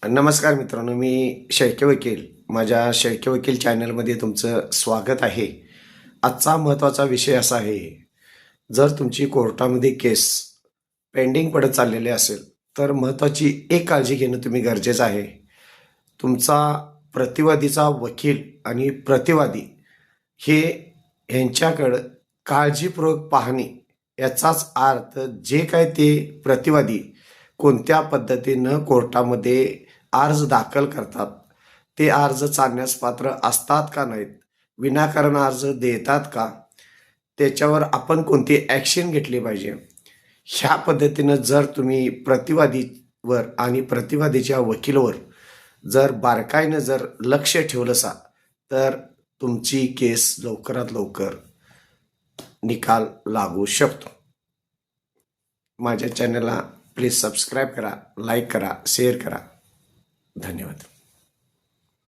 नमस्कार मित्रांनो, मी शेळके वकील. माझ्या शेळके वकील चॅनलमध्ये तुमचं स्वागत आहे. आजचा महत्त्वाचा विषय असा आहे, जर तुमची कोर्टामध्ये केस पेंडिंग पडत चाललेली असेल तर महत्त्वाची एक काळजी घेणं तुम्ही गरजेचं आहे. तुमचा प्रतिवादीचा वकील आणि प्रतिवादी हे ह्यांच्याकडं काळजीपूर्वक पाहणे, याचाच अर्थ जे काय ते प्रतिवादी कोणत्या पद्धतीनं कोर्टामध्ये अर्ज दाखल करतात, ते अर्ज चालण्यास पात्र असतात का नाहीत, विनाकारण अर्ज देतात का, त्याच्यावर आपण कोणती ॲक्शन घेतली पाहिजे, ह्या पद्धतीनं जर तुम्ही प्रतिवादीवर आणि प्रतिवादीच्या वकीलवर जर बारकाईनं जर लक्ष ठेवलंसा तर तुमची केस लवकरात लवकर निकाल लागू शकतो. माझ्या चॅनलला प्लीज सबस्क्राईब करा, लाईक करा, शेअर करा. धन्यवाद.